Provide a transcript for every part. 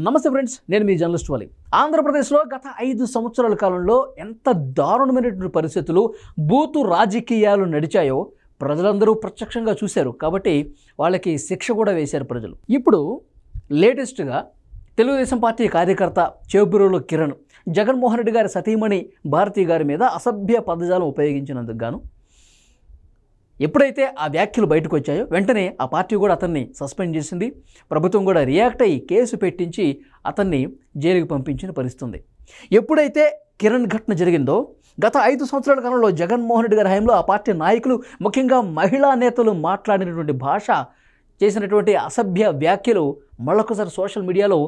నమస్తే ఫ్రెండ్స్, నేను మీ జర్నలిస్ట్ వాలి. ఆంధ్రప్రదేశ్లో గత 5 సంవత్సరాల కాలంలో ఎంత దారుణమైనటువంటి పరిస్థితులు, బూతు రాజకీయాలు నడిచాయో ప్రజలందరూ ప్రత్యక్షంగా చూశారు. కాబట్టి వాళ్ళకి శిక్ష కూడా వేశారు ప్రజలు. ఇప్పుడు లేటెస్ట్గా తెలుగుదేశం పార్టీ కార్యకర్త చేబురులో కిరణ్ జగన్మోహన్ రెడ్డి గారి సతీమణి భారతి గారి మీద అసభ్య పదజాలం ఉపయోగించినందుకు గాను ఎప్పుడైతే ఆ వ్యాఖ్యలు బయటకు వచ్చాయో వెంటనే ఆ పార్టీ కూడా అతన్ని సస్పెండ్ చేసింది. ప్రభుత్వం కూడా రియాక్ట్ అయ్యి కేసు పెట్టించి అతన్ని జైలుకి పంపించిన పరిస్థితుంది. ఎప్పుడైతే కిరణ్ ఘటన జరిగిందో గత 5 సంవత్సరాల కాలంలో జగన్మోహన్ రెడ్డి గారి హయాంలో ఆ పార్టీ నాయకులు, ముఖ్యంగా మహిళా నేతలు మాట్లాడినటువంటి భాష, చేసినటువంటి అసభ్య వ్యాఖ్యలు మళ్ళొకసారి సోషల్ మీడియాలో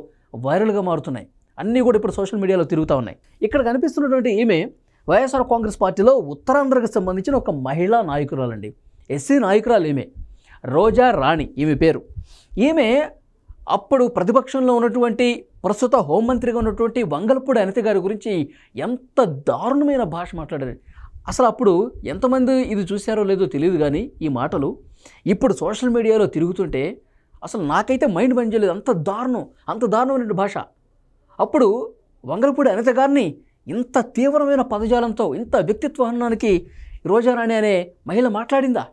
వైరల్గా మారుతున్నాయి. అన్నీ కూడా ఇప్పుడు సోషల్ మీడియాలో తిరుగుతూ ఉన్నాయి. ఇక్కడ కనిపిస్తున్నటువంటి ఈమె వైఎస్ఆర్ కాంగ్రెస్ పార్టీలో ఉత్తరాంధ్రకు సంబంధించిన ఒక మహిళా నాయకురాలండి. ఎస్సీ నాయకురాలు ఈమె. రోజా రాణి ఈమె పేరు. ఈమె అప్పుడు ప్రతిపక్షంలో ఉన్నటువంటి, ప్రస్తుత హోంమంత్రిగా ఉన్నటువంటి వంగలపూడి అనిత గారి గురించి ఎంత దారుణమైన భాష మాట్లాడారు. అసలు అప్పుడు ఎంతమంది ఇది చూశారో లేదో తెలియదు, కానీ ఈ మాటలు ఇప్పుడు సోషల్ మీడియాలో తిరుగుతుంటే అసలు నాకైతే మైండ్ పనిచేయలేదు. అంత దారుణమైన భాష. అప్పుడు వంగలపూడి అనిత గారిని ఇంత తీవ్రమైన పదజాలంతో, ఇంత వ్యక్తిత్వ హననానికి రోజారాణి అనే మహిళ మాట్లాడిందా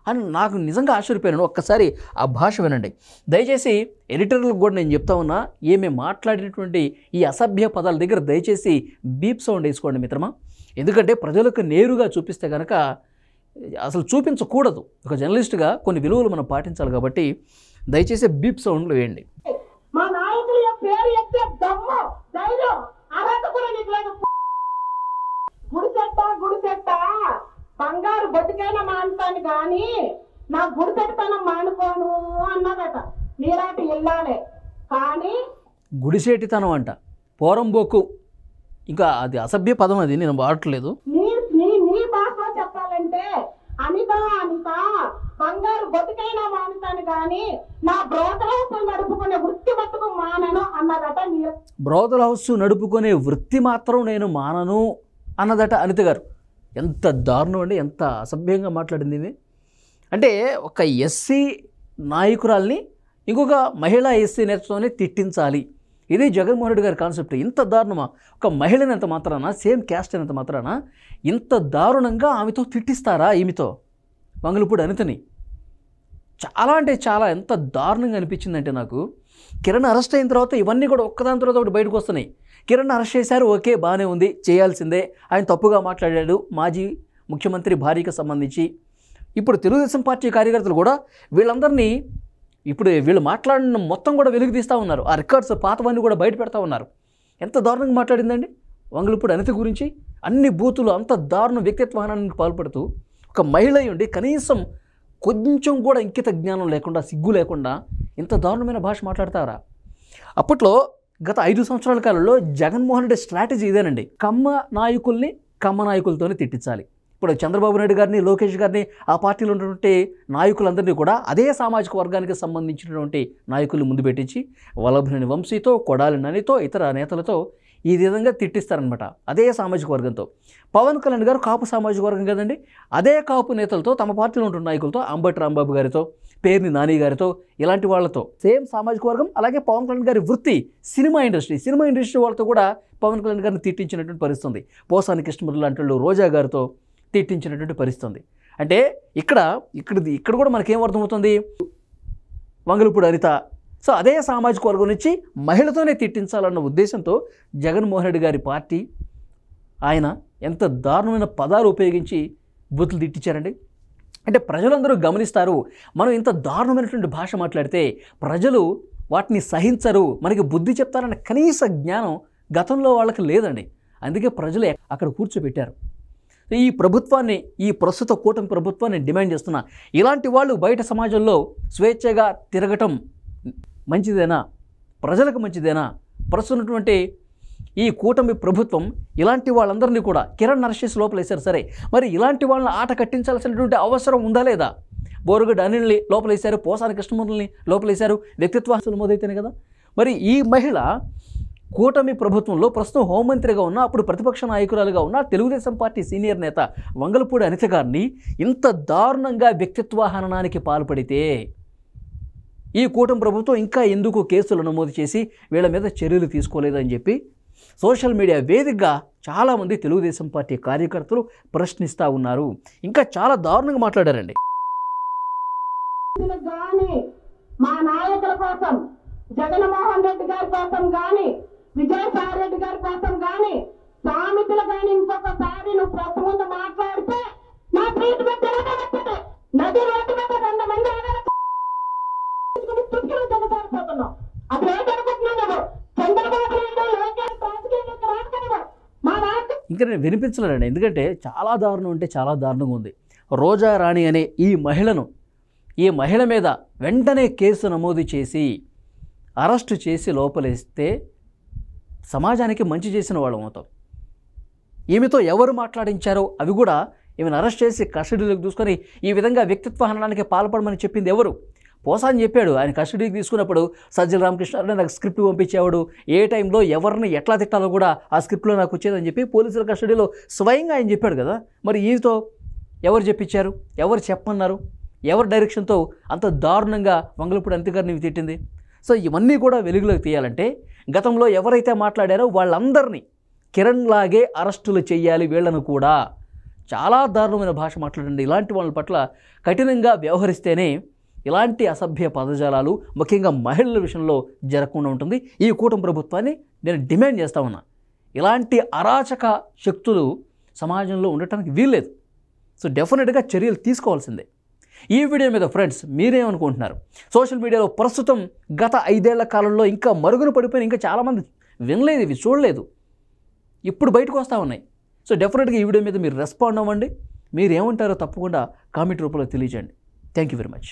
అని నాకు నిజంగా ఆశ్చర్యపోయాను. ఒక్కసారి ఆ భాష వినండి దయచేసి. ఎడిటర్లకు కూడా నేను చెప్తా ఉన్నా, ఏమే మాట్లాడినటువంటి ఈ అసభ్య పదాల దగ్గర దయచేసి బీప్ సౌండ్ వేసుకోండి మిత్రమా. ఎందుకంటే ప్రజలకు నేరుగా చూపిస్తే కనుక అసలు చూపించకూడదు. ఒక జర్నలిస్ట్గా కొన్ని విలువలు మనం పాటించాలి. కాబట్టి దయచేసి బీప్ సౌండ్లు వేయండి. మా నాయకుల పేరు ఎత్తే దమ్ము, ధైర్యం, అర్హత కూడా నీకు లేదు. గుడిసెట్ట బంగారు బతికైనా మానుతాను కానీ నా గుడిసెట్టతనం మానుకోను అన్నదట. మీరాటి ఇల్లాలే కానీ గుడిసేటితనం అంట, పోరంబోకు. ఇంకా అది అసభ్య పదం, అది నేను వాడట్లేదు. నీ భాషలో చెప్పాలంటే అనిత బంగారు బతికైనా మానుతాను కానీ నా బ్రోతల హౌస్ నడుపుకునే వృత్తి మట్టుకు మానను అన్నదట. బ్రోతల హౌస్ నడుపుకునే వృత్తి మాత్రం నేను మానను అన్నదట అనిత గారు. ఎంత దారుణం అండి, ఎంత అసభ్యంగా మాట్లాడింది ఇవి. అంటే ఒక ఎస్సీ నాయకురాల్ని ఇంకొక మహిళా ఎస్సీ నేతతోనే తిట్టించాలి, ఇది జగన్మోహన్ రెడ్డి గారి కాన్సెప్ట్. ఇంత దారుణమా? ఒక మహిళని ఎంత మాత్రాన, సేమ్ క్యాస్ట్ అయినంత మాత్రాన ఇంత దారుణంగా ఆమెతో తిట్టిస్తారా? ఈమెతో, వంగలపూడి అనితని. చాలా అంటే చాలా ఎంత దారుణంగా అనిపించిందంటే నాకు. కిరణ్ అరెస్ట్ అయిన తర్వాత ఇవన్నీ కూడా ఒక్కదాని తర్వాత ఒకటి బయటకు వస్తున్నాయి. కిరణ్ అరెస్ట్ చేశారు, ఓకే, బాగానే ఉంది, చేయాల్సిందే. ఆయన తప్పుగా మాట్లాడాడు మాజీ ముఖ్యమంత్రి భార్యకు సంబంధించి. ఇప్పుడు తెలుగుదేశం పార్టీ కార్యకర్తలు కూడా వీళ్ళందరినీ, ఇప్పుడు వీళ్ళు మాట్లాడిన మొత్తం కూడా వెలుగు తీస్తూ ఉన్నారు. ఆ రికార్డ్స్ పాతవన్నీ కూడా బయట పెడతా ఉన్నారు. ఎంత దారుణంగా మాట్లాడిందండి వంగలపూడి అనిత గురించి. అన్ని బూతులు, అంత దారుణ వ్యక్తిత్వ హననానికి పాల్పడుతూ ఒక మహిళ ఉండి కనీసం కొంచెం కూడా ఇంకిత జ్ఞానం లేకుండా, సిగ్గు లేకుండా ఇంత దారుణమైన భాష మాట్లాడతారా? అప్పట్లో గత 5 సంవత్సరాల కాలంలో జగన్మోహన్ రెడ్డి స్ట్రాటజీ ఇదేనండి. కమ్మ నాయకుల్ని కమ్మ నాయకులతోనే తిట్టించాలి. ఇప్పుడు చంద్రబాబు నాయుడు గారిని, లోకేష్ గారిని, ఆ పార్టీలో ఉన్నటువంటి నాయకులందరినీ కూడా అదే సామాజిక వర్గానికి సంబంధించినటువంటి నాయకులు ముందు పెట్టించి వల్లభనేని వంశీతో, కొడాలి నానితో, ఇతర నేతలతో ఈ విధంగా తిట్టిస్తారనమాట, అదే సామాజిక వర్గంతో. పవన్ కళ్యాణ్ గారు కాపు సామాజిక వర్గం కదండి, అదే కాపు నేతలతో, తమ పార్టీలో ఉంటున్న నాయకులతో, అంబటి రాంబాబు గారితో, పేర్ని నాని గారితో, ఇలాంటి వాళ్ళతో సేమ్ సామాజిక వర్గం. అలాగే పవన్ కళ్యాణ్ గారి వృత్తి సినిమా ఇండస్ట్రీ వాళ్ళతో కూడా పవన్ కళ్యాణ్ గారిని తిట్టించినటువంటి పరిస్థితుంది. పోసాని కృష్ణమురళి లాంటి వాళ్ళు రోజా గారితో తిట్టించినటువంటి పరిస్థితుంది. అంటే ఇక్కడ కూడా మనకేం అర్థమవుతుంది? వంగలపూడి అనిత సో అదే సామాజిక వర్గం నుంచి మహిళతోనే తిట్టించాలన్న ఉద్దేశంతో జగన్మోహన్ రెడ్డి గారి పార్టీ, ఆయన ఎంత దారుణమైన పదాలు ఉపయోగించి బూతులు తిట్టించారండి. అంటే ప్రజలందరూ గమనిస్తారు, మనం ఇంత దారుణమైనటువంటి భాష మాట్లాడితే ప్రజలు వాటిని సహించరు, మనకి బుద్ధి చెప్తారన్న కనీస జ్ఞానం గతంలో వాళ్ళకి లేదండి. అందుకే ప్రజలు అక్కడ కూర్చోబెట్టారు. ఈ ప్రభుత్వాన్ని, ఈ ప్రస్తుత కూటమి ప్రభుత్వాన్ని డిమాండ్ చేస్తున్నా, ఇలాంటి వాళ్ళు బయట సమాజంలో స్వేచ్ఛగా తిరగటం మంచిదేనా? ప్రజలకు మంచిదేనా? ప్రస్తున్నటువంటి ఈ కూటమి ప్రభుత్వం ఇలాంటి వాళ్ళందరినీ కూడా కిరణ్ అరెస్ట్ లోపలేశారు, సరే, మరి ఇలాంటి వాళ్ళని ఆట కట్టించాల్సినటువంటి అవసరం ఉందా లేదా? బోరుగడ్డ అనిల్ని లోపలేశారు, పోసాని కృష్ణమురళిని లోపలేశారు, వ్యక్తిత్వాలు మొదలైతేనే కదా. మరి ఈ మహిళ కూటమి ప్రభుత్వంలో ప్రస్తుతం హోంమంత్రిగా ఉన్న, అప్పుడు ప్రతిపక్ష నాయకురాలుగా ఉన్న తెలుగుదేశం పార్టీ సీనియర్ నేత వంగలపూడి అనిత గారిని ఇంత దారుణంగా వ్యక్తిత్వ హననానికి పాల్పడితే ఈ కూటమి ప్రభుత్వం ఇంకా ఎందుకు కేసులు నమోదు చేసి వీళ్ళ మీద చర్యలు తీసుకోలేదని చెప్పి సోషల్ మీడియా వేదికగా చాలామంది తెలుగుదేశం పార్టీ కార్యకర్తలు ప్రశ్నిస్తూ ఉన్నారు. ఇంకా చాలా దారుణంగా మాట్లాడారండి. గాని మా నాయకుల కోసం, జగన్మోహన్ రెడ్డి గారి కోసం గాని, విజయసాయి రెడ్డి గారి కోసం గాని, సామితులు గాని ఇంకొకసారి నువ్వు ప్రతి ముందు మాట్లాడితే నా ప్రీతి పెట్టే నది రోడ్డు మీద 2 మంది జగసారిపోతున్నావు. అది ఏదనుకుంటున్నావు? చంద్రబాబు నాయుడు లోకేష్ రాజకీయాలకు రాసుకునేవా? మా నాయకులు ఇంకా నేను వినిపించలేనండి, ఎందుకంటే చాలా దారుణం అంటే చాలా దారుణంగా ఉంది. రోజా రాణి అనే ఈ మహిళ మీద వెంటనే కేసు నమోదు చేసి అరెస్టు చేసి లోపలేస్తే సమాజానికి మంచి చేసిన వాళ్ళం అవుతాం. ఈమెతో ఎవరు మాట్లాడించారో అవి కూడా ఈమెను అరెస్ట్ చేసి కస్టడీలోకి తీసుకొని ఈ విధంగా వ్యక్తిత్వ హననానికి పాల్పడమని చెప్పింది ఎవరు? పోసాని చెప్పాడు. ఆయన కస్టడీకి తీసుకున్నప్పుడు సజ్జల రామకృష్ణ నాకు స్క్రిప్ట్ పంపించేవాడు, ఏ టైంలో ఎవరిని ఎట్లా తిట్టాలో కూడా ఆ స్క్రిప్ట్లో నాకు వచ్చేదని చెప్పి పోలీసుల కస్టడీలో స్వయంగా ఆయన చెప్పాడు కదా. మరి ఈతో ఎవరు చెప్పించారు? ఎవరు చెప్పమన్నారు? ఎవరి డైరెక్షన్తో అంత దారుణంగా వంగలపూడి అనిత గారిని తిట్టింది? సో ఇవన్నీ కూడా వెలుగులోకి తీయాలంటే గతంలో ఎవరైతే మాట్లాడారో వాళ్ళందరినీ కిరణ్ లాగే అరెస్టులు చేయాలి. వీళ్ళను కూడా చాలా దారుణమైన భాష మాట్లాడండి. ఇలాంటి వాళ్ళ పట్ల కఠినంగా వ్యవహరిస్తేనే ఇలాంటి అసభ్య పదజాలాలు ముఖ్యంగా మహిళల విషయంలో జరగకుండా ఉంటుంది. ఈ కూటమి ప్రభుత్వాన్ని నేను డిమాండ్ చేస్తా ఉన్నా. ఇలాంటి అరాచక శక్తులు సమాజంలో ఉండటానికి వీల్లేదు. సో డెఫినెట్గా చర్యలు తీసుకోవాల్సిందే. ఈ వీడియో మీద ఫ్రెండ్స్ మీరేమనుకుంటున్నారు? సోషల్ మీడియాలో ప్రస్తుతం గత 5 ఏళ్ల కాలంలో ఇంకా మరుగున పడిపోయిన ఇంకా చాలామంది వినలేదు, ఇవి చూడలేదు, ఇప్పుడు బయటకు వస్తూ ఉన్నాయి. సో డెఫినెట్గా ఈ వీడియో మీద మీరు రెస్పాండ్ అవ్వండి. మీరు ఏమంటారో తప్పకుండా కామెంట్ రూపంలో తెలియజేయండి. Thank you very much.